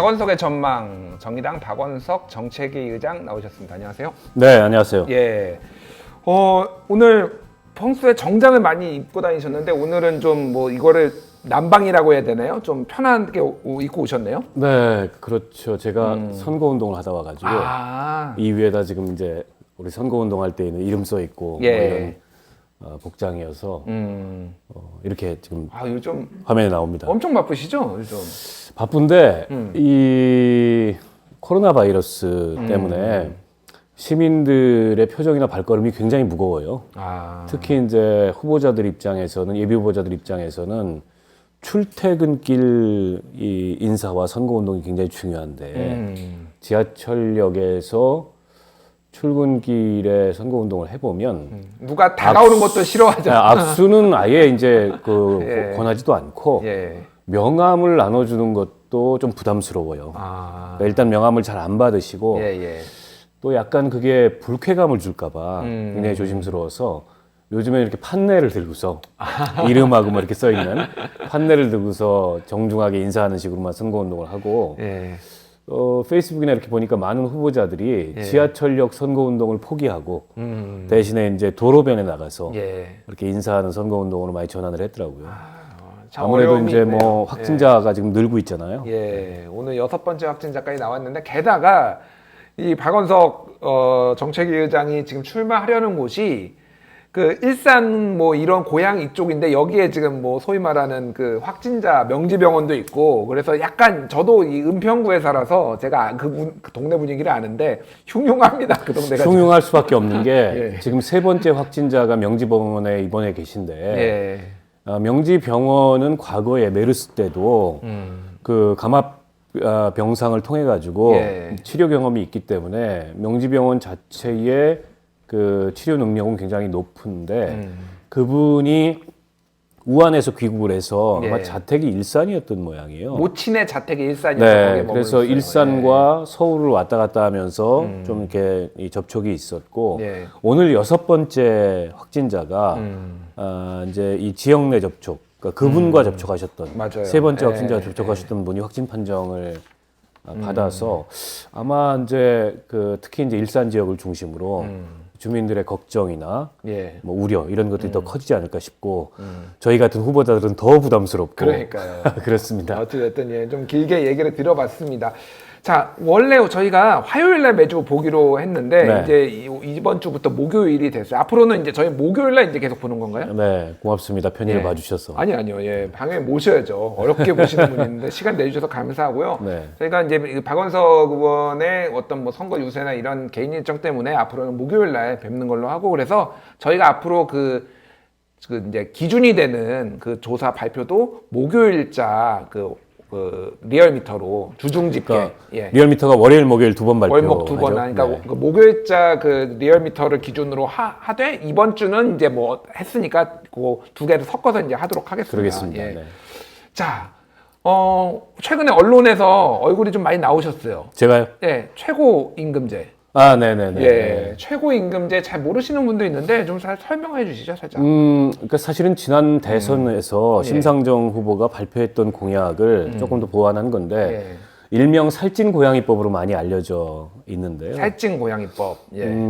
박원석의 전망, 정의당 박원석 정책위 의장 나오셨습니다. 안녕하세요. 네, 안녕하세요. 예. 오늘 평소에 정장을 많이 입고 다니셨는데 오늘은 좀 뭐 이거를 남방이라고 해야 되나요? 좀 편하게 입고 오셨네요. 네, 그렇죠. 제가 선거운동을 하다 와가지고 이 위에다 지금 이제 우리 선거운동할 때 있는 이름 써 있고 예. 뭐 이런 복장이어서 이렇게 지금 요즘 화면에 나옵니다. 엄청 바쁘시죠? 요즘. 바쁜데 이 코로나 바이러스 때문에 시민들의 표정이나 발걸음이 굉장히 무거워요. 특히 이제 후보자들 입장에서는 예비 후보자들 입장에서는 출퇴근길 이 인사와 선거운동이 굉장히 중요한데 지하철역에서 출근길에 선거운동을 해보면 누가 다가오는 것도 싫어하죠. 악수는 아예 이제 예. 권하지도 않고 예. 명함을 나눠주는 것도 좀 부담스러워요. 그러니까 일단 명함을 잘 안 받으시고 예. 또 약간 그게 불쾌감을 줄까봐 굉장히 조심스러워서 요즘에 이렇게 판넬을 들고서 이름하고 뭐 이렇게 써 있는 판넬을 들고서 정중하게 인사하는 식으로만 선거운동을 하고 예. 페이스북이나 이렇게 보니까 많은 후보자들이 지하철역 선거운동을 포기하고 대신에 이제 도로변에 나가서 이렇게 인사하는 선거운동으로 많이 전환을 했더라고요. 아무래도 이제 뭐 확진자가 지금 늘고 있잖아요. 예, 오늘 6번째 확진자까지 나왔는데 게다가 이 박원석 정책위 의장이 지금 출마하려는 곳이 그 일산 뭐 이런 고향 이쪽인데 여기에 지금 뭐 소위 말하는 그 확진자 명지병원도 있고 그래서 약간 저도 이 은평구에 살아서 제가 그 동네 분위기를 아는데 흉흉합니다. 그 동네가 흉흉할 수밖에 없는 게 지금 3번째 확진자가 명지병원에 입원해 계신데 명지병원은 과거에 메르스 때도 그 감압 병상을 통해 가지고 치료 경험이 있기 때문에 명지병원 자체의 그 치료 능력은 굉장히 높은데 그분이 우한에서 귀국을 해서 아마 자택이 일산이었던 모양이에요. 모친의 자택이 일산이죠. 네, 그래서 일산과 서울을 왔다 갔다 하면서 좀 이렇게 이 접촉이 있었고 오늘 6번째 확진자가 이제 이 지역 내 접촉, 그러니까 그분과 접촉하셨던 맞아요. 3번째 확진자가 접촉하셨던 분이 확진 판정을 받아서 아마 이제 그 특히 이제 일산 지역을 중심으로 주민들의 걱정이나 뭐 우려 이런 것들이 더 커지지 않을까 싶고 저희 같은 후보자들은 더 부담스럽고 그러니까요. 그렇습니다. 어쨌든 좀 길게 얘기를 드려봤습니다. 자, 원래 저희가 화요일날 매주 보기로 했는데 이제 이번 주부터 목요일이 됐어요. 앞으로는 이제 저희 목요일날 이제 계속 보는 건가요? 네, 고맙습니다. 편의를 봐주셔서. 아니요. 방에 모셔야죠. 어렵게 보시는 분인데 시간 내주셔서 감사하고요. 저희가 이제 박원석 의원의 어떤 뭐 선거 유세나 이런 개인 일정 때문에 앞으로는 목요일날 뵙는 걸로 하고 그래서 저희가 앞으로 그 이제 기준이 되는 그 조사 발표도 목요일자 그 리얼미터로 주중 집계. 그러니까 리얼미터가 월요일, 목요일 2번 발표. 월목 2번. 그러니까 그 목요일자 그 리얼미터를 기준으로 하되 이번 주는 이제 뭐 했으니까 그 2개를 섞어서 이제 하도록 하겠습니다. 그러겠습니다. 자, 최근에 언론에서 얼굴이 좀 많이 나오셨어요. 제가요? 네, 최고임금제. 네네네. 최고임금제 잘 모르시는 분도 있는데 좀 설명해 주시죠, 살짝. 그러니까 사실은 지난 대선에서 심상정 후보가 발표했던 공약을 조금 더 보완한 건데 일명 살찐 고양이법으로 많이 알려져 있는데요. 살찐 고양이법.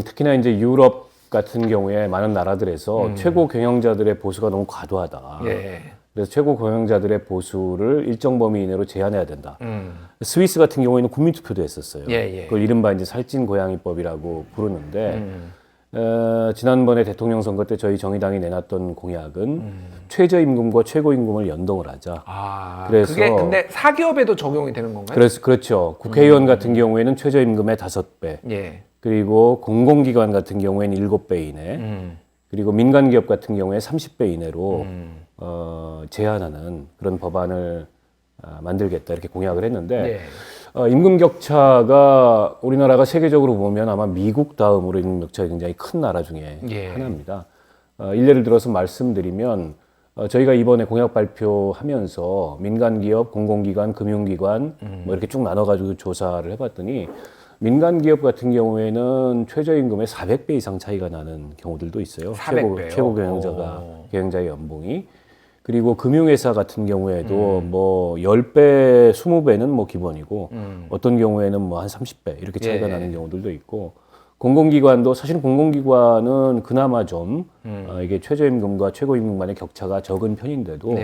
특히나 이제 유럽 같은 경우에 많은 나라들에서 최고 경영자들의 보수가 너무 과도하다. 그래서 최고 경영자들의 보수를 일정 범위 이내로 제한해야 된다. 스위스 같은 경우에는 국민투표도 했었어요. 그걸 이른바 이제 살찐 고양이법이라고 부르는데 지난번에 대통령 선거 때 저희 정의당이 내놨던 공약은 최저임금과 최고임금을 연동을 하자. 그래서 그게 근데 사기업에도 적용이 되는 건가요? 그렇죠. 국회의원 같은 경우에는 최저임금의 5배. 그리고 공공기관 같은 경우에는 7배 이내. 그리고 민간기업 같은 경우에 30배 이내로 제한하는 그런 법안을 만들겠다 이렇게 공약을 했는데 임금 격차가 우리나라가 세계적으로 보면 아마 미국 다음으로 임금 격차가 굉장히 큰 나라 중에 하나입니다. 일례를 들어서 말씀드리면 저희가 이번에 공약 발표하면서 민간기업, 공공기관, 금융기관 뭐 이렇게 쭉 나눠가지고 조사를 해봤더니 민간기업 같은 경우에는 최저임금의 400배 이상 차이가 나는 경우들도 있어요. 400배요? 최고 경영자의 연봉이. 그리고 금융회사 같은 경우에도 뭐 10배, 20배는 뭐 기본이고 어떤 경우에는 뭐 한 30배 이렇게 차이가 나는 경우들도 있고 공공기관도 사실 공공기관은 그나마 좀 이게 최저임금과 최고임금 간의 격차가 적은 편인데도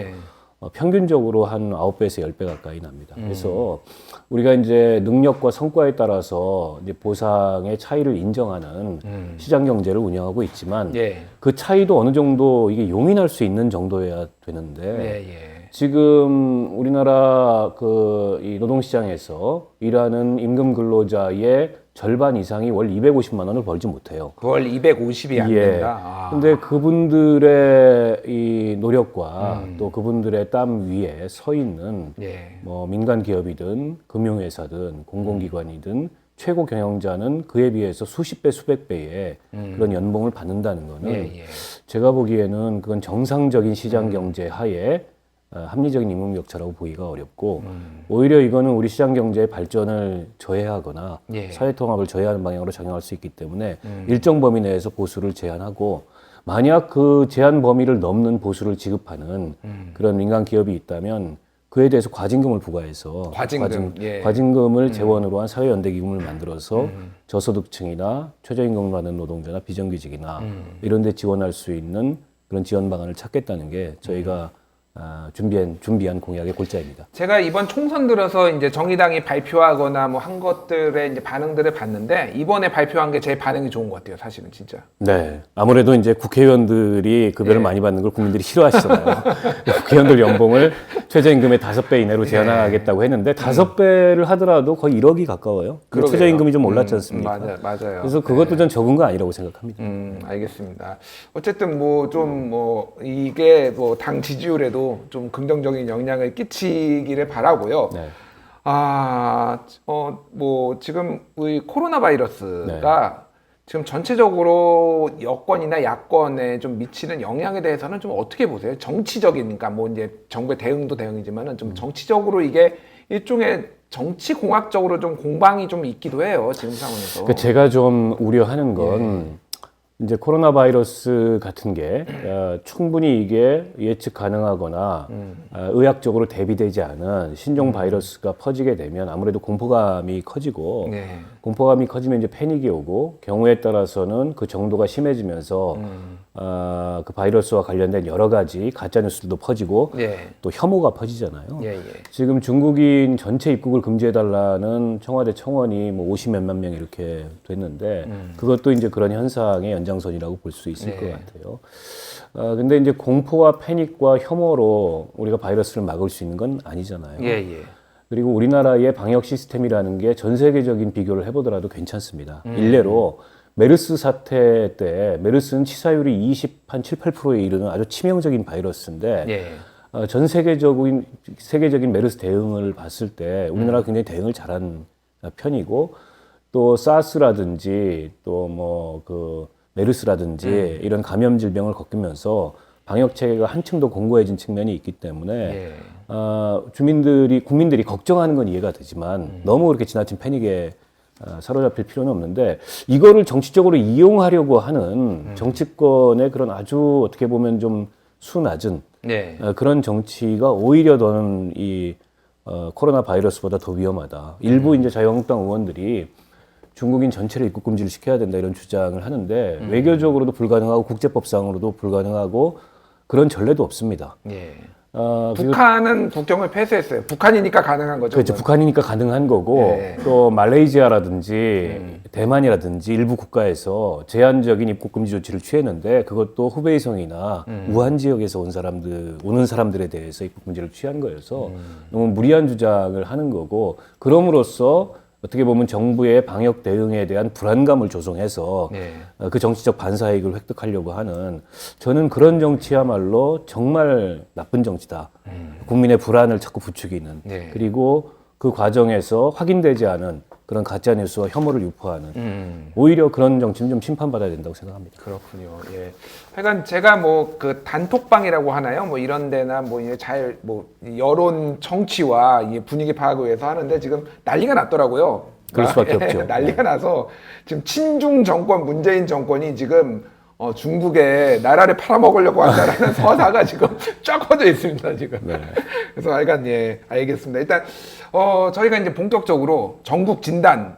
평균적으로 한 9배에서 10배 가까이 납니다. 그래서 우리가 이제 능력과 성과에 따라서 이제 보상의 차이를 인정하는 시장 경제를 운영하고 있지만 그 차이도 어느 정도 이게 용인할 수 있는 정도여야 되는데 지금 우리나라 이 노동시장에서 일하는 임금 근로자의 절반 이상이 월 250만 원을 벌지 못해요. 월 250이 안 된다. 근데 그분들의 이 노력과 또 그분들의 땀 위에 서 있는 뭐 민간 기업이든 금융회사든 공공기관이든 최고 경영자는 그에 비해서 수십 배, 수백 배의 그런 연봉을 받는다는 거는 제가 보기에는 그건 정상적인 시장 경제 하에 합리적인 임금 격차라고 보기가 어렵고 오히려 이거는 우리 시장 경제의 발전을 저해하거나 사회 통합을 저해하는 방향으로 작용할 수 있기 때문에 일정 범위 내에서 보수를 제한하고 만약 그 제한 범위를 넘는 보수를 지급하는 그런 민간 기업이 있다면 그에 대해서 과징금을 부과해서 과징금을 재원으로 한 사회연대기금을 만들어서 저소득층이나 최저임금을 받는 노동자나 비정규직이나 이런 데 지원할 수 있는 그런 지원 방안을 찾겠다는 게 저희가 준비한 공약의 골자입니다. 제가 이번 총선 들어서 이제 정의당이 발표하거나 뭐 한 것들의 이제 반응들을 봤는데 이번에 발표한 게 제 반응이 좋은 것 같아요. 사실은 진짜. 네. 아무래도 이제 국회의원들이 급여를 많이 받는 걸 국민들이 싫어하시잖아요. 국회의원들 연봉을 최저임금의 5배 이내로 제한하겠다고 했는데 5배를 하더라도 거의 1억이 가까워요. 최저임금이 좀 올랐지 않습니까? 맞아요. 그래서 그것도 전 적은 거 아니라고 생각합니다. 알겠습니다. 어쨌든 이게 뭐 당 지지율에도 좀 긍정적인 영향을 끼치기를 바라고요. 지금 우리 코로나 바이러스가 지금 전체적으로 여권이나 야권에 좀 미치는 영향에 대해서는 좀 어떻게 보세요? 정치적인, 그러니까 뭐 이제 정부의 대응도 대응이지만은 좀 정치적으로 이게 일종의 정치 공학적으로 좀 공방이 좀 있기도 해요. 지금 상황에서. 그러니까 제가 좀 우려하는 건 이제 코로나 바이러스 같은 게 충분히 이게 예측 가능하거나 의학적으로 대비되지 않은 신종 바이러스가 퍼지게 되면 아무래도 공포감이 커지고 공포감이 커지면 이제 패닉이 오고 경우에 따라서는 그 정도가 심해지면서 그 바이러스와 관련된 여러 가지 가짜 뉴스도 퍼지고 또 혐오가 퍼지잖아요. 지금 중국인 전체 입국을 금지해달라는 청와대 청원이 뭐 50몇만 명 이렇게 됐는데 그것도 이제 그런 현상의 연장선이라고 볼 수 있을 것 같아요. 근데 이제 공포와 패닉과 혐오로 우리가 바이러스를 막을 수 있는 건 아니잖아요. 그리고 우리나라의 방역 시스템이라는 게 전 세계적인 비교를 해보더라도 괜찮습니다. 일례로 메르스 사태 때 메르스는 치사율이 7, 8%에 이르는 아주 치명적인 바이러스인데 전 세계적인 메르스 대응을 봤을 때 우리나라가 굉장히 대응을 잘한 편이고 또 사스라든지 또 뭐 그 메르스라든지 이런 감염 질병을 겪으면서 방역 체계가 한층 더 공고해진 측면이 있기 때문에 국민들이 걱정하는 건 이해가 되지만 너무 그렇게 지나친 패닉에 사로잡힐 필요는 없는데 이거를 정치적으로 이용하려고 하는 정치권의 그런 아주 어떻게 보면 좀 수낮은 그런 정치가 오히려 더는 이 코로나 바이러스보다 더 위험하다. 일부 이제 자유한국당 의원들이 중국인 전체를 입국 금지를 시켜야 된다 이런 주장을 하는데 외교적으로도 불가능하고 국제법상으로도 불가능하고 그런 전례도 없습니다. 북한은 국경을 폐쇄했어요. 북한이니까 가능한 거죠. 그렇죠. 북한이니까 가능한 거고 또 말레이시아라든지 대만이라든지 일부 국가에서 제한적인 입국 금지 조치를 취했는데 그것도 후베이성이나 우한 지역에서 오는 사람들에 대해서 입국 금지를 취한 거여서 너무 무리한 주장을 하는 거고 그럼으로써 어떻게 보면 정부의 방역 대응에 대한 불안감을 조성해서 그 정치적 반사이익을 획득하려고 하는 저는 그런 정치야말로 정말 나쁜 정치다. 국민의 불안을 자꾸 부추기는 그리고 그 과정에서 확인되지 않은 그런 가짜 뉴스와 혐오를 유포하는 오히려 그런 정치는 좀 심판받아야 된다고 생각합니다. 그렇군요. 하여간 제가 뭐 그 단톡방이라고 하나요? 뭐 이런 데나 뭐 여론 정치와 분위기 파악을 위해서 하는데 지금 난리가 났더라고요. 그럴 수밖에 없죠. 난리가 나서 지금 친중 정권 문재인 정권이 지금 중국에 나라를 팔아먹으려고 한다라는 서사가 지금 쫙 퍼져 있습니다, 지금. 네. 그래서 하여간, 예, 알겠습니다. 일단, 저희가 이제 본격적으로 전국 진단,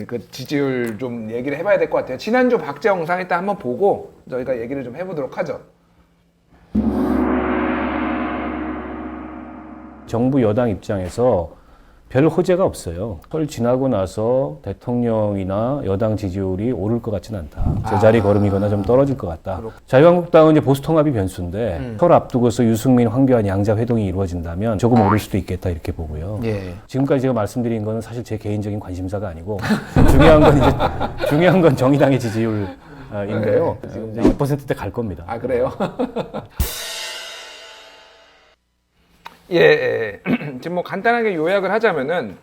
그 지지율 좀 얘기를 해봐야 될 것 같아요. 지난주 박제 영상 일단 한번 보고 저희가 얘기를 좀 해보도록 하죠. 정부 여당 입장에서 별 호재가 없어요. 설 지나고 나서 대통령이나 여당 지지율이 오를 것 같지는 않다. 제자리 걸음이거나 좀 떨어질 것 같다. 자유한국당은 이제 보수통합이 변수인데 설 앞두고서 유승민, 황교안 양자 회동이 이루어진다면 조금 오를 수도 있겠다 이렇게 보고요. 예. 지금까지 제가 말씀드린 거는 사실 제 개인적인 관심사가 아니고 중요한 건 정의당의 지지율인데요. 지금 2%대 갈 겁니다. 아, 그래요? 예. 지금 뭐 간단하게 요약을 하자면은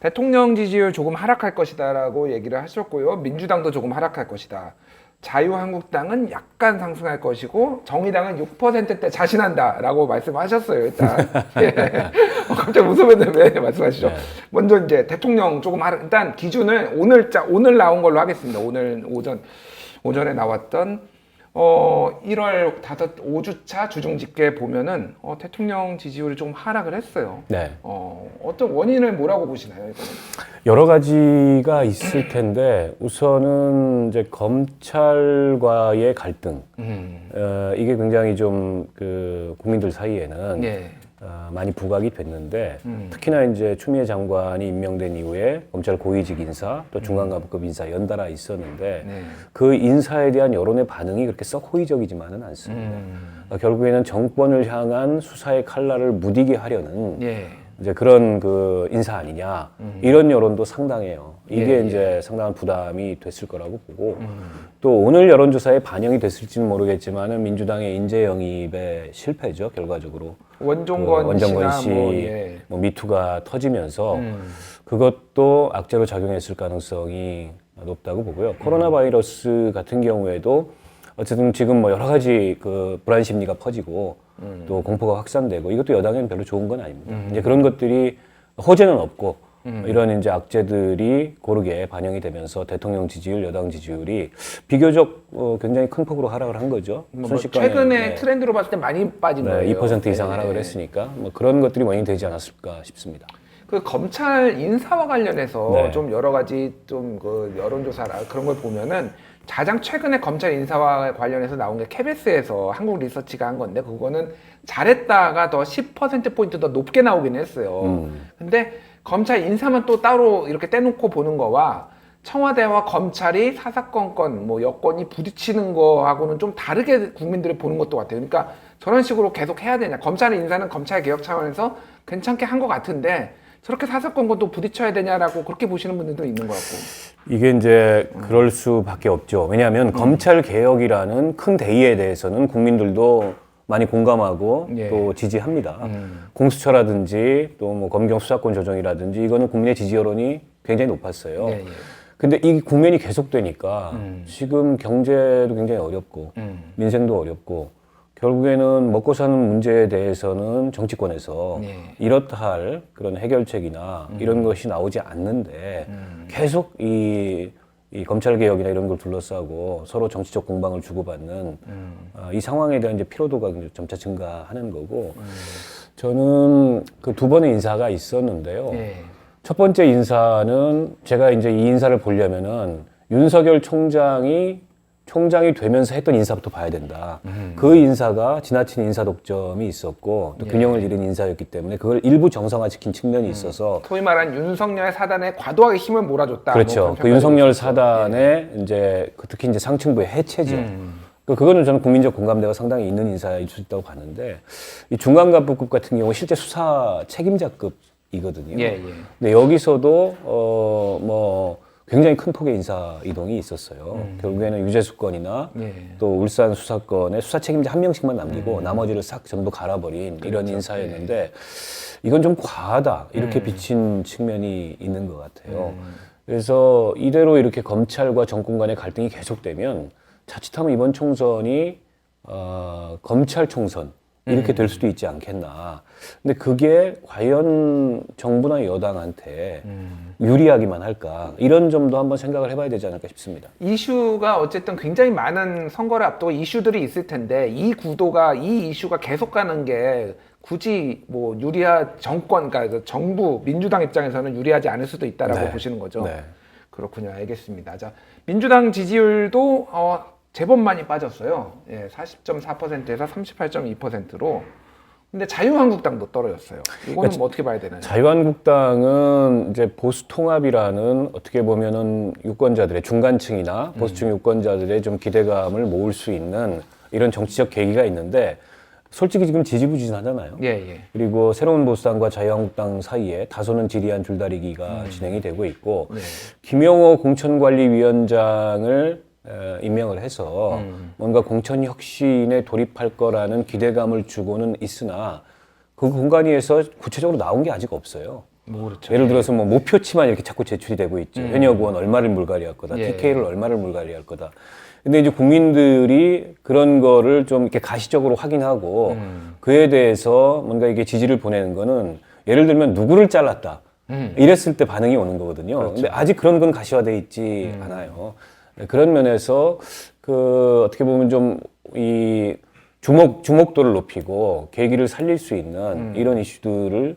대통령 지지율 조금 하락할 것이다라고 얘기를 하셨고요. 민주당도 조금 하락할 것이다. 자유한국당은 약간 상승할 것이고 정의당은 6%대 자신한다라고 말씀하셨어요. 일단 예. 갑자기 웃으면서 왜 말씀하시죠? 네. 먼저 이제 대통령 조금 일단 기준을 오늘 나온 걸로 하겠습니다. 오늘 오전에 나왔던 1월 5주차 주중 집계 보면은 대통령 지지율이 좀 하락을 했어요. 네. 어떤 원인을 뭐라고 보시나요, 이거는? 여러 가지가 있을 텐데 우선은 이제 검찰과의 갈등, 이게 굉장히 좀 그 국민들 사이에는 예. 많이 부각이 됐는데 특히나 이제 추미애 장관이 임명된 이후에 검찰 고위직 인사 또 중앙간부급 인사 연달아 있었는데 네. 그 인사에 대한 여론의 반응이 그렇게 썩 호의적이지만은 않습니다. 결국에는 정권을 향한 수사의 칼날을 무디게 하려는 예. 이제 그런 그 인사 아니냐 이런 여론도 상당해요. 이게 예. 이제 상당한 부담이 됐을 거라고 보고 또 오늘 여론조사에 반영이 됐을지는 모르겠지만은 민주당의 인재 영입의 실패죠 결과적으로. 원종건 씨, 예. 뭐 미투가 터지면서 그것도 악재로 작용했을 가능성이 높다고 보고요. 코로나 바이러스 같은 경우에도 어쨌든 지금 뭐 여러 가지 그 불안 심리가 퍼지고 또 공포가 확산되고 이것도 여당에는 별로 좋은 건 아닙니다. 이제 그런 것들이 호재는 없고 이런 이제 악재들이 고르게 반영이 되면서 대통령 지지율, 여당 지지율이 비교적 굉장히 큰 폭으로 하락을 한 거죠. 순식간에, 최근에 트렌드로 봤을 때 많이 빠진 거예요. 2% 이상 하락을 했으니까 뭐 그런 것들이 원인이 되지 않았을까 싶습니다. 그 검찰 인사와 관련해서 네. 좀 여러 가지 좀 그 여론조사나 그런 걸 보면은 가장 최근에 검찰 인사와 관련해서 나온 게 KBS에서 한국 리서치가 한 건데 그거는 잘했다가 더 10%포인트 더 높게 나오긴 했어요. 근데 검찰 인사만 또 따로 이렇게 떼놓고 보는 거와 청와대와 검찰이 사사건건 뭐 여건이 부딪히는 거하고는 좀 다르게 국민들이 보는 것도 같아요. 그러니까 저런 식으로 계속 해야 되냐. 검찰 인사는 검찰 개혁 차원에서 괜찮게 한 것 같은데 저렇게 사사건건도 부딪혀야 되냐라고 그렇게 보시는 분들도 있는 것 같고. 이게 이제 그럴 수밖에 없죠. 왜냐하면 검찰 개혁이라는 큰 대의에 대해서는 국민들도 많이 공감하고 예. 또 지지합니다. 공수처라든지 또 뭐 검경 수사권 조정이라든지 이거는 국민의 지지 여론이 굉장히 높았어요. 예, 예. 근데 이 국면이 계속되니까 지금 경제도 굉장히 어렵고 민생도 어렵고 결국에는 먹고 사는 문제에 대해서는 정치권에서 예. 이렇다 할 그런 해결책이나 이런 것이 나오지 않는데 계속 이 검찰 개혁이나 이런 걸 둘러싸고 서로 정치적 공방을 주고받는 이 상황에 대한 이제 피로도가 점차 증가하는 거고 저는 그 두 번의 인사가 있었는데요. 예. 첫 번째 인사는 제가 이제 이 인사를 보려면은 윤석열 총장이 되면서 했던 인사부터 봐야 된다. 그 인사가 지나친 인사 독점이 있었고 또 균형을 잃은 인사였기 때문에 그걸 일부 정상화시킨 측면이 있어서 소위 말한 윤석열 사단에 과도하게 힘을 몰아줬다. 그렇죠. 뭐 그 윤석열 사단의 이제 특히 이제 상층부의 해체죠. 그거는 저는 국민적 공감대가 상당히 있는 인사일 수 있다고 봤는데 이 중간간부급 같은 경우 실제 수사 책임자급이거든요. 예, 예. 근데 여기서도 뭐 굉장히 큰 폭의 인사 이동이 있었어요. 결국에는 유재수건이나 예. 또 울산 수사건에 수사 책임자 한 명씩만 남기고 나머지를 싹 전부 갈아버린 이런 인사였는데 이건 좀 과하다 이렇게 비친 측면이 있는 것 같아요. 그래서 이대로 이렇게 검찰과 정권 간의 갈등이 계속되면 자칫하면 이번 총선이 검찰 총선 이렇게 될 수도 있지 않겠나. 근데 그게 과연 정부나 여당한테 유리하기만 할까? 이런 점도 한번 생각을 해봐야 되지 않을까 싶습니다. 이슈가 어쨌든 굉장히 많은 선거를 앞두고 이슈들이 있을 텐데 이 구도가 이 이슈가 계속 가는 게 굳이 뭐 정권, 그러니까 그 정부 민주당 입장에서는 유리하지 않을 수도 있다라고 네. 보시는 거죠. 네. 그렇군요. 알겠습니다. 자, 민주당 지지율도 제법 많이 빠졌어요. 예, 40.4%에서 38.2%로. 근데 자유한국당도 떨어졌어요. 이거는 그러니까 뭐 어떻게 봐야 되나요? 자유한국당은 이제 보수통합이라는 어떻게 보면은 유권자들의 중간층이나 보수층 유권자들의 좀 기대감을 모을 수 있는 이런 정치적 계기가 있는데 솔직히 지금 지지부진하잖아요. 예, 예. 그리고 새로운 보수당과 자유한국당 사이에 다소는 지리한 줄다리기가 진행이 되고 있고 네. 김영호 공천관리위원장을 임명을 해서 뭔가 공천 혁신에 돌입할 거라는 기대감을 주고는 있으나 그 공간위에서 구체적으로 나온 게 아직 없어요. 뭐 그렇죠. 예를 들어서 뭐 목표치만 이렇게 자꾸 제출이 되고 있죠. 현역 의원 얼마를 물갈이할 거다. 예. TK를 얼마를 물갈이할 거다. 근데 이제 국민들이 그런 거를 좀 이렇게 가시적으로 확인하고 그에 대해서 뭔가 이게 지지를 보내는 거는 예를 들면 누구를 잘랐다. 이랬을 때 반응이 오는 거거든요. 그렇죠. 근데 아직 그런 건 가시화돼 있지 않아요. 네, 그런 면에서 그 어떻게 보면 좀 이 주목도를 높이고 계기를 살릴 수 있는 이런 이슈들을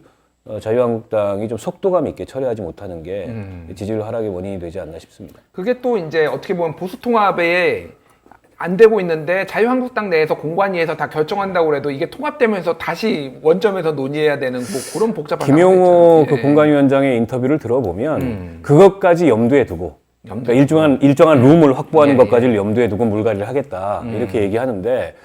자유한국당이 좀 속도감 있게 처리하지 못하는 게 지지율 하락의 원인이 되지 않나 싶습니다. 그게 또 이제 어떻게 보면 보수 통합에 안 되고 있는데 자유한국당 내에서 공관위에서 다 결정한다고 해도 이게 통합되면서 다시 원점에서 논의해야 되는 뭐 그런 복잡한 김용호 상황이 그 있잖아요. 공관위원장의 인터뷰를 들어보면 그것까지 염두에 두고 그러니까 염두에 일정한 룸을 확보하는 예, 것까지를 염두에 두고 물갈이를 하겠다 이렇게 얘기하는데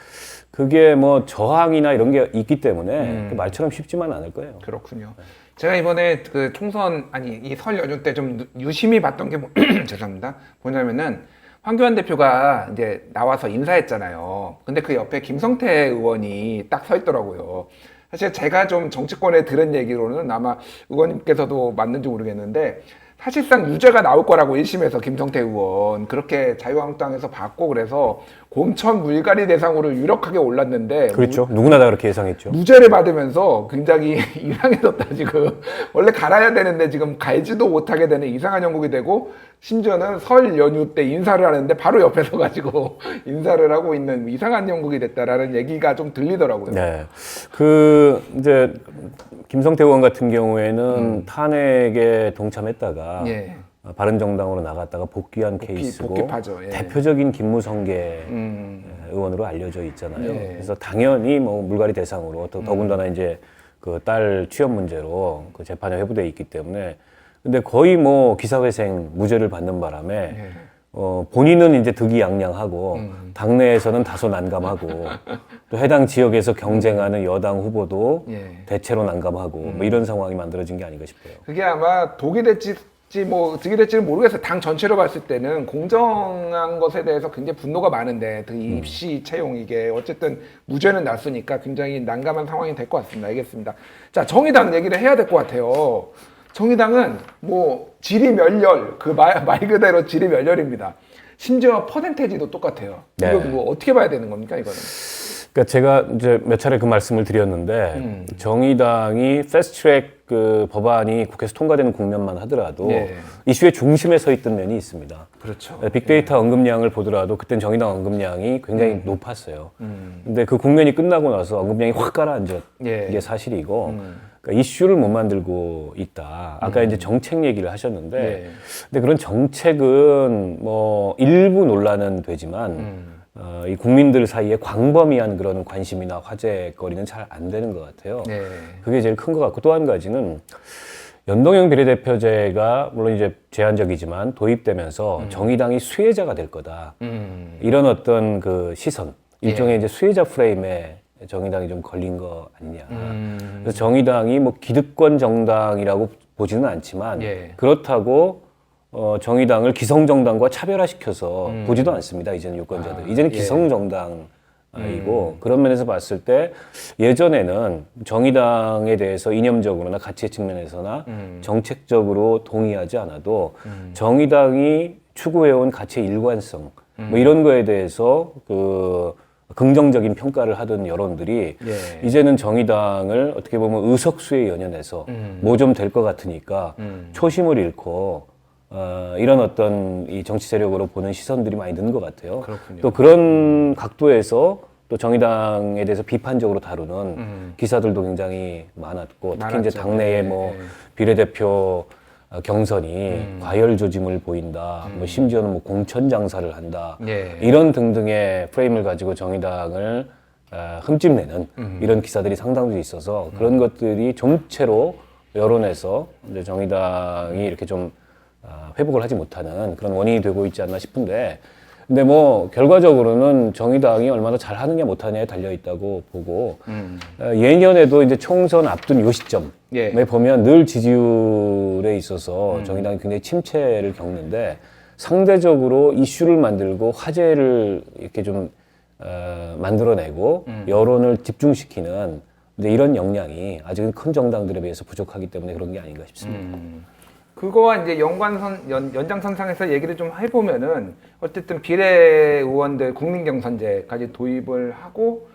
그게 뭐 저항이나 이런 게 있기 때문에 그 말처럼 쉽지만 않을 거예요. 그렇군요. 제가 이번에 그 총선 이 설 연휴 때 좀 유심히 봤던 게 죄송합니다. 뭐냐면은 황교안 대표가 이제 나와서 인사했잖아요. 근데 그 옆에 김성태 의원이 딱 서 있더라고요. 사실 제가 좀 정치권에 들은 얘기로는 아마 의원님께서도 맞는지 모르겠는데 사실상 유죄가 나올 거라고 1심에서 김성태 의원 그렇게 자유한국당에서 봤고 그래서 공천 물갈이 대상으로 유력하게 올랐는데 그렇죠. 누구나 다 그렇게 예상했죠. 무죄를 받으면서 굉장히 이상해졌다 지금. 원래 갈아야 되는데 지금 갈지도 못하게 되는 이상한 형국이 되고 심지어는 설 연휴 때 인사를 하는데 바로 옆에 서가지고 인사를 하고 있는 이상한 형국이 됐다라는 얘기가 좀 들리더라고요. 네. 이제 김성태 의원 같은 경우에는 탄핵에 동참했다가 예. 바른정당으로 나갔다가 복귀한 케이스고 복귀파죠. 예. 대표적인 김무성계 의원으로 알려져 있잖아요. 예. 그래서 당연히 뭐 물갈이 대상으로 더군다나 이제 그 딸 취업 문제로 그 재판에 회부돼 있기 때문에 근데 거의 뭐 기사회생 무죄를 받는 바람에 예. 본인은 이제 득이양양하고 당내에서는 다소 난감하고 또 해당 지역에서 경쟁하는 여당 후보도 예. 대체로 난감하고 뭐 이런 상황이 만들어진 게 아닌가 싶어요. 그게 아마 독이 될지 뭐 득이 될지는 모르겠어요. 당 전체로 봤을 때는 공정한 것에 대해서 굉장히 분노가 많은데 그 입시 채용 이게 어쨌든 무죄는 났으니까 굉장히 난감한 상황이 될 것 같습니다. 알겠습니다. 자, 정의당 얘기를 해야 될 것 같아요. 정의당은 뭐 지리멸렬 그 말 그대로 지리멸렬입니다. 심지어 퍼센테이지도 똑같아요. 네. 이거 뭐 어떻게 봐야 되는 겁니까 이거는? 그러니까 제가 이제 몇 차례 그 말씀을 드렸는데 정의당이 패스트트랙 그 법안이 국회에서 통과되는 국면만 하더라도 예. 이슈의 중심에 서 있던 면이 있습니다. 그렇죠. 빅데이터 언급량을 보더라도 그땐 정의당 언급량이 굉장히 높았어요. 근데 그 국면이 끝나고 나서 언급량이 확 가라앉은 예. 게 사실이고 그러니까 이슈를 못 만들고 있다. 아까 이제 정책 얘기를 하셨는데 예. 근데 그런 정책은 뭐 일부 논란은 되지만 이 국민들 사이에 광범위한 그런 관심이나 화제거리는 잘 안 되는 것 같아요. 네. 그게 제일 큰 것 같고 또 한 가지는 연동형 비례대표제가 물론 이제 제한적이지만 도입되면서 정의당이 수혜자가 될 거다. 이런 어떤 그 시선, 일종의 이제 수혜자 프레임에 정의당이 좀 걸린 거 아니냐. 그래서 정의당이 뭐 기득권 정당이라고 보지는 않지만 예. 그렇다고 정의당을 기성정당과 차별화시켜서 보지도 않습니다. 이제는 유권자들. 이제는 예. 기성정당이고 그런 면에서 봤을 때 예전에는 정의당에 대해서 이념적으로나 가치의 측면에서나 정책적으로 동의하지 않아도 정의당이 추구해온 가치의 일관성 뭐 이런 거에 대해서 그 긍정적인 평가를 하던 여론들이 예. 이제는 정의당을 어떻게 보면 의석수에 연연해서 뭐 좀 될 것 같으니까 초심을 잃고 이런 어떤 이 정치 세력으로 보는 시선들이 많이 는 것 같아요. 그렇군요. 또 그런 각도에서 또 정의당에 대해서 비판적으로 다루는 기사들도 굉장히 많았고 특히 이제 많았죠. 당내에 뭐 비례대표 경선이 과열 조짐을 보인다. 뭐 심지어는 뭐 공천 장사를 한다. 예. 이런 등등의 프레임을 가지고 정의당을 흠집내는 이런 기사들이 상당히 있어서 그런 것들이 좀채로 여론에서 이제 정의당이 이렇게 좀 회복을 하지 못하는 그런 원인이 되고 있지 않나 싶은데, 근데 뭐 결과적으로는 정의당이 얼마나 잘하느냐 못하느냐에 달려 있다고 보고 예년에도 이제 총선 앞둔 요 시점에 예. 보면 늘 지지율에 있어서 정의당이 굉장히 침체를 겪는데 상대적으로 이슈를 만들고 화제를 이렇게 좀 만들어내고 여론을 집중시키는 근데 이런 역량이 아직은 큰 정당들에 비해서 부족하기 때문에 그런 게 아닌가 싶습니다. 그거와 이제 연장선상에서 얘기를 좀 해보면은 어쨌든 비례의원들 국민경선제까지 도입을 하고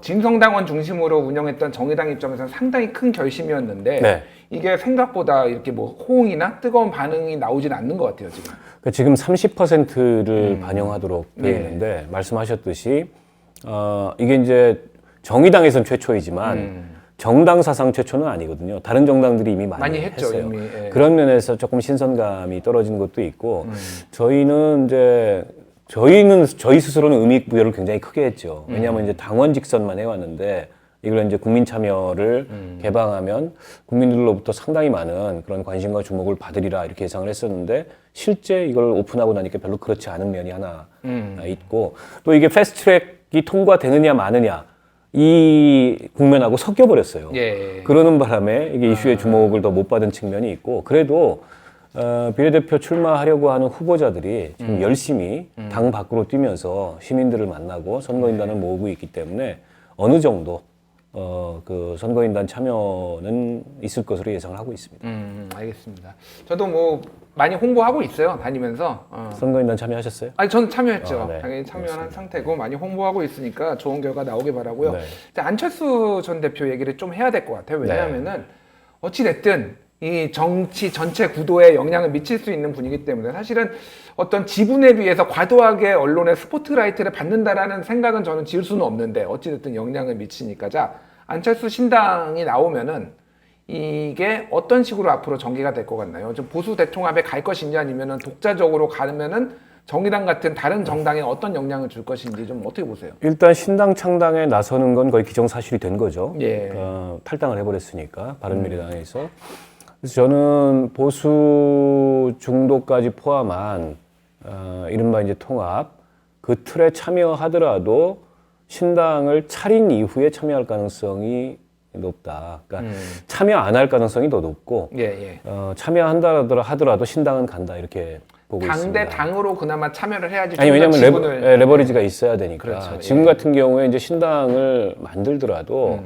진성당원 중심으로 운영했던 정의당 입장에서는 상당히 큰 결심이었는데 네. 이게 생각보다 이렇게 뭐 호응이나 뜨거운 반응이 나오진 않는 것 같아요 지금. 그러니까 지금 30%를 반영하도록 되어 있는데 말씀하셨듯이 이게 이제 정의당에선 최초이지만 정당 사상 최초는 아니거든요. 다른 정당들이 이미 많이 했죠. 했어요. 이미. 예. 그런 면에서 조금 신선감이 떨어진 것도 있고 저희는 저희 스스로는 의미 부여를 굉장히 크게 했죠. 왜냐하면 이제 당원 직선만 해왔는데 이걸 이제 국민 참여를 개방하면 국민들로부터 상당히 많은 그런 관심과 주목을 받으리라 이렇게 예상을 했었는데 실제 이걸 오픈하고 나니까 별로 그렇지 않은 면이 하나 있고 또 이게 패스트트랙이 통과되느냐 마느냐 이 국면하고 섞여버렸어요. 예. 그러는 바람에 이게 이슈의 주목을 더 못 받은 측면이 있고 그래도 비례대표 출마하려고 하는 후보자들이 지금 열심히 당 밖으로 뛰면서 시민들을 만나고 선거인단을 모으고 있기 때문에 어느 정도 그 선거인단 참여는 있을 것으로 예상을 하고 있습니다. 알겠습니다. 저도 뭐 많이 홍보하고 있어요. 다니면서. 선거인단 참여하셨어요? 아니, 전 참여했죠. 네. 당연히 참여한 상태고 많이 홍보하고 있으니까 좋은 결과 나오길 바라고요. 네. 이제 안철수 전 대표 얘기를 좀 해야 될 것 같아요. 왜냐하면은 어찌됐든 이 정치 전체 구도에 영향을 미칠 수 있는 분이기 때문에 사실은 어떤 지분에 비해서 과도하게 언론의 스포트라이트를 받는다라는 생각은 저는 지을 수는 없는데 어찌됐든 영향을 미치니까. 자, 안철수 신당이 나오면은 이게 어떤 식으로 앞으로 전개가 될 것 같나요? 좀 보수 대통합에 갈 것인지 아니면은 독자적으로 가면은 정의당 같은 다른 정당에 어떤 영향을 줄 것인지 좀 어떻게 보세요? 일단 신당 창당에 나서는 건 거의 기정사실이 된 거죠. 예. 탈당을 해버렸으니까 바른미래당에서. 그래서 저는 보수 중도까지 포함한 이른바 이제 통합 그 틀에 참여하더라도 신당을 차린 이후에 참여할 가능성이 높다. 그러니까 참여 안 할 가능성이 더 높고 예. 참여한다 하더라도 신당은 간다 이렇게 보고 있습니다. 당대 당으로 그나마 참여를 해야지. 아니 왜냐면 지분을... 레버리지가 있어야 되니까. 그렇죠. 지금 같은 경우에 이제 신당을 만들더라도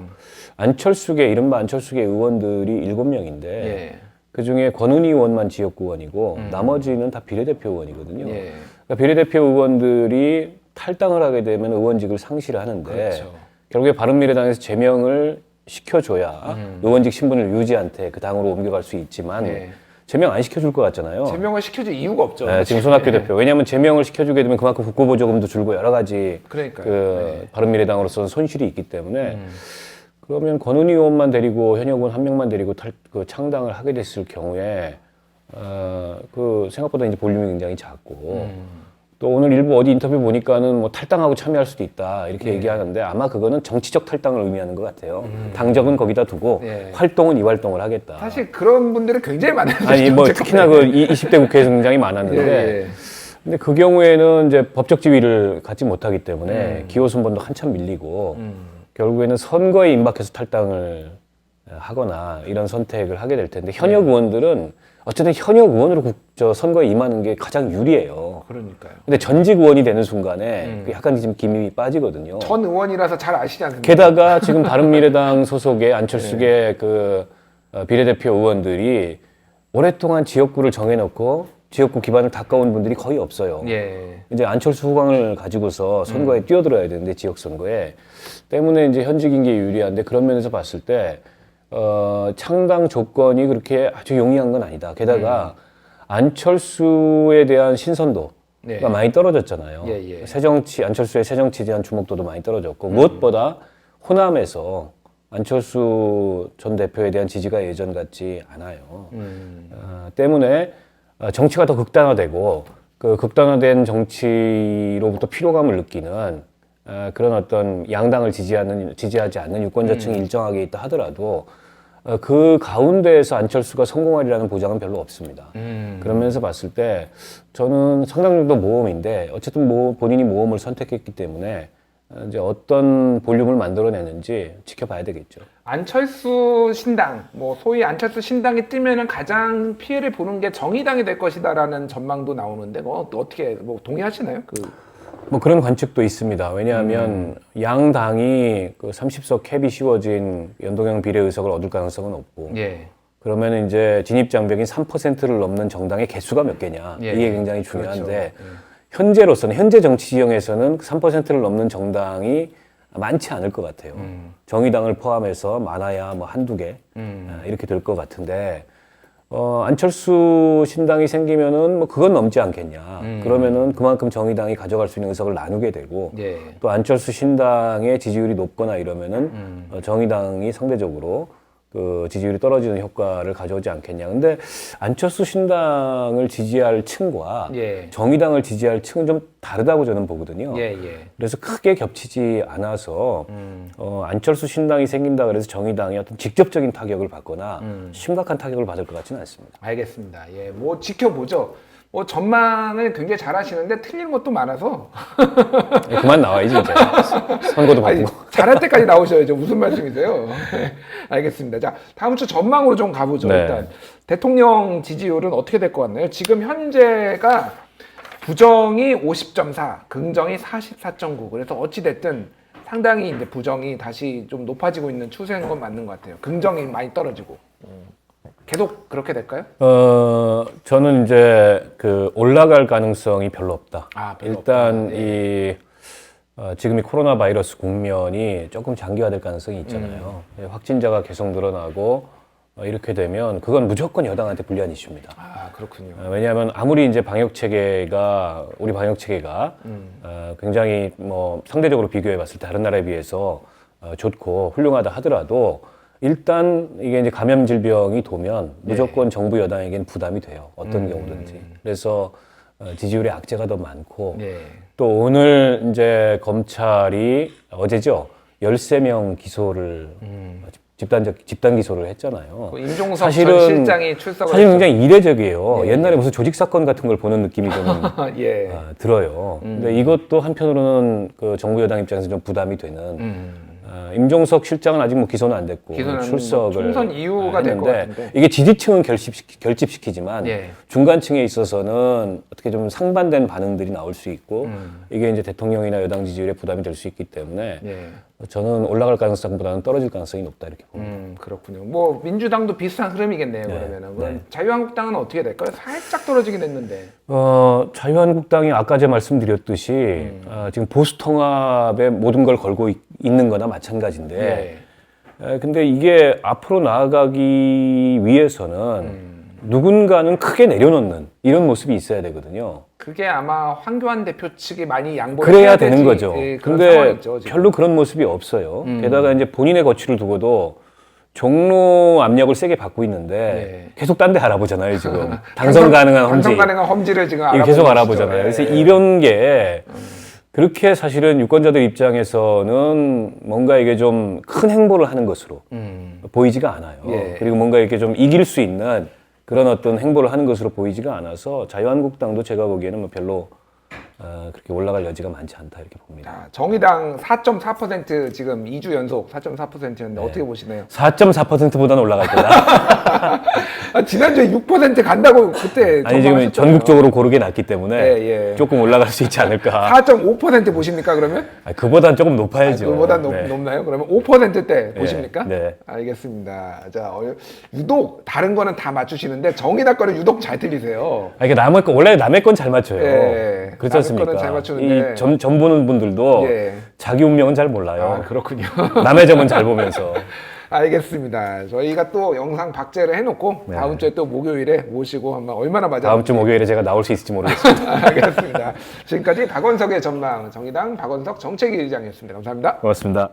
안철수계 이른바 안철수계 의원들이 7명인데 예. 그 중에 권은희 의원만 지역구 의원이고 나머지는 다 비례대표 의원이거든요. 예. 그러니까 비례대표 의원들이 탈당을 하게 되면 의원직을 상실을 하는데 그렇죠. 결국에 바른미래당에서 제명을 시켜줘야 의원직 신분을 유지한테 그 당으로 옮겨갈 수 있지만 예. 제명 안 시켜줄 것 같잖아요. 제명을 시켜줄 이유가 없죠. 네, 지금 손학규 대표. 왜냐하면 제명을 시켜주게 되면 그만큼 국고보조금도 줄고 여러 가지 그러니까요. 바른미래당으로서는 손실이 있기 때문에 그러면 권은희 의원만 데리고 현역 의원 한 명만 데리고 창당을 하게 됐을 경우에 그 생각보다 이제 볼륨이 굉장히 작고 또 오늘 일부 어디 인터뷰 보니까는 뭐 탈당하고 참여할 수도 있다 이렇게 얘기하는데 아마 그거는 정치적 탈당을 의미하는 것 같아요. 당적은 거기다 두고 활동은 이 활동을 하겠다. 사실 그런 분들은 굉장히 많아요. 아니 뭐 특히나 그 20대 국회에서 굉장히 많았는데 근데 그 경우에는 이제 법적 지위를 갖지 못하기 때문에 기호 순번도 한참 밀리고 결국에는 선거에 임박해서 탈당을 하거나 이런 선택을 하게 될 텐데 현역 의원들은 어쨌든 현역 의원으로 선거에 임하는 게 가장 유리해요. 그러니까요. 근데 전직 의원이 되는 순간에 약간 지금 기믹이 빠지거든요. 전 의원이라서 잘 아시지 않습니까? 게다가 지금 바른미래당 소속의 안철수계 그 비례대표 의원들이 오랫동안 지역구를 정해놓고 지역구 기반을 닦아온 분들이 거의 없어요. 예. 이제 안철수 후광을 가지고서 선거에 뛰어들어야 되는데 지역 선거에 때문에 이제 현직인 게 유리한데 그런 면에서 봤을 때 창당 조건이 그렇게 아주 용이한 건 아니다. 게다가 안철수에 대한 신선도가 많이 떨어졌잖아요. 예, 예. 안철수의 새정치에 대한 주목도도 많이 떨어졌고 무엇보다 호남에서 안철수 전 대표에 대한 지지가 예전 같지 않아요. 때문에 정치가 더 극단화되고 그 극단화된 정치로부터 피로감을 느끼는 그런 어떤 양당을 지지하지 않는 유권자층이 일정하게 있다 하더라도 그 가운데에서 안철수가 성공하리라는 보장은 별로 없습니다. 그런 면에서 봤을 때 저는 상당 정도 모험인데 어쨌든 본인이 모험을 선택했기 때문에 이제 어떤 볼륨을 만들어내는지 지켜봐야 되겠죠. 안철수 신당, 뭐 소위 안철수 신당이 뜨면은 가장 피해를 보는 게 정의당이 될 것이다라는 전망도 나오는데 어떻게 뭐 동의하시나요? 뭐 그런 관측도 있습니다. 왜냐하면 양 당이 그 30석 캡이 씌워진 연동형 비례의석을 얻을 가능성은 없고 예. 그러면 이제 진입 장벽인 3%를 넘는 정당의 개수가 몇 개냐 예. 이게 굉장히 중요한데 그렇죠. 현재 정치 지형에서는 3%를 넘는 정당이 많지 않을 것 같아요. 정의당을 포함해서 많아야 뭐 한두 개 이렇게 될 것 같은데 안철수 신당이 생기면은 뭐 그건 넘지 않겠냐. 그러면은 그만큼 정의당이 가져갈 수 있는 의석을 나누게 되고 예. 또 안철수 신당의 지지율이 높거나 이러면은 정의당이 상대적으로 그 지지율이 떨어지는 효과를 가져오지 않겠냐. 근데 안철수 신당을 지지할 층과 예. 정의당을 지지할 층은 좀 다르다고 저는 보거든요. 예, 예. 그래서 크게 겹치지 않아서 안철수 신당이 생긴다 그래서 정의당이 어떤 직접적인 타격을 받거나 심각한 타격을 받을 것 같지는 않습니다. 알겠습니다. 예, 뭐 지켜보죠. 뭐 전망을 굉장히 잘하시는데 틀린 것도 많아서 그만 나와야지 이제 선거도 아니, 받고. 잘할 때까지 나오셔야죠. 무슨 말씀이세요? 네, 알겠습니다. 자, 다음 주 전망으로 좀 가보죠. 네. 일단 대통령 지지율은 어떻게 될 것 같나요? 지금 현재가 부정이 50.4, 긍정이 44.9. 그래서 어찌 됐든 상당히 이제 부정이 다시 좀 높아지고 있는 추세인 건 맞는 것 같아요. 긍정이 많이 떨어지고. 계속 그렇게 될까요? 저는 이제 그 올라갈 가능성이 별로 없다. 별로 일단 없다. 예. 지금 이 코로나 바이러스 국면이 조금 장기화될 가능성이 있잖아요. 확진자가 계속 늘어나고 이렇게 되면 그건 무조건 여당한테 불리한 이슈입니다. 그렇군요. 왜냐하면 아무리 이제 우리 방역 체계가 굉장히 뭐 상대적으로 비교해봤을 때 다른 나라에 비해서 좋고 훌륭하다 하더라도 일단 이게 이제 감염 질병이 도면 무조건 정부 여당에겐 부담이 돼요. 어떤 경우든지. 그래서 지지율의 악재가 더 많고 또 오늘 이제 검찰이 어제죠. 13명 기소를 집단 기소를 했잖아요. 임종석 전 실장이 출석을 사실 굉장히 이례적이에요. 옛날에 무슨 조직 사건 같은 걸 보는 느낌이 좀 들어요. 근데 이것도 한편으로는 그 정부 여당 입장에서 좀 부담이 되는. 임종석 실장은 아직 뭐 기소는 안 됐고 출석을 총선 이유가 될 것 같은데 이게 지지층은 결집시키지만 중간층에 있어서는 어떻게 좀 상반된 반응들이 나올 수 있고 이게 이제 대통령이나 여당 지지율에 부담이 될 수 있기 때문에 저는 올라갈 가능성보다는 떨어질 가능성이 높다 이렇게 봅니다. 그렇군요. 뭐 민주당도 비슷한 흐름이겠네요. 그러면은 자유한국당은 어떻게 될까요? 살짝 떨어지긴 했는데. 자유한국당이 아까 제가 말씀드렸듯이 지금 보수 통합에 모든 걸 걸고 있는 거나 마찬가지인데 근데 이게 앞으로 나아가기 위해서는 누군가는 크게 내려놓는 이런 모습이 있어야 되거든요. 그게 아마 황교안 대표 측이 많이 양보를 그래야 해야 되는 거죠. 근데 별로 그런 모습이 없어요. 게다가 이제 본인의 거취를 두고도 종로 압력을 세게 받고 있는데 계속 딴 데 알아보잖아요, 지금. 당선 가능한 험지. 당선 가능한 험지를 지금 계속 알아보잖아요. 그래서 이런 게 그렇게 사실은 유권자들 입장에서는 뭔가 이게 좀 큰 행보를 하는 것으로 보이지가 않아요. 그리고 뭔가 이렇게 좀 이길 수 있는 그런 어떤 행보를 하는 것으로 보이지가 않아서 자유한국당도 제가 보기에는 뭐 별로 그렇게 올라갈 여지가 많지 않다 이렇게 봅니다. 아, 정의당 4.4% 지금 2주 연속 4.4%였는데 어떻게 보시나요? 4.4%보다는 올라갈 거다. 아, 지난주에 6% 간다고 그때 아니 지금 전망하셨잖아요. 전국적으로 고르게 났기 때문에 예, 예. 조금 올라갈 수 있지 않을까. 4.5% 보십니까 그러면? 그보다는 조금 높아야죠. 그보다 네. 높나요? 그러면 5%대 보십니까? 네. 알겠습니다. 자, 유독 다른 거는 다 맞추시는데 정의당 거는 유독 잘 틀리세요. 이게 남의 거 원래 남의 건 잘 맞춰요. 예. 그렇지 남의 않습니까? 거는 잘 맞추는데. 점 보는 분들도 예. 자기 운명은 잘 몰라요. 아, 그렇군요. 남의 점은 잘 보면서. 알겠습니다. 저희가 또 영상 박제를 해놓고 네. 다음 주에 또 목요일에 모시고 한번 얼마나 맞아. 다음 주 목요일에 제가 나올 수 있을지 모르겠습니다. 알겠습니다. 지금까지 박원석의 전망 정의당 박원석 정책위 의장이었습니다. 감사합니다. 고맙습니다.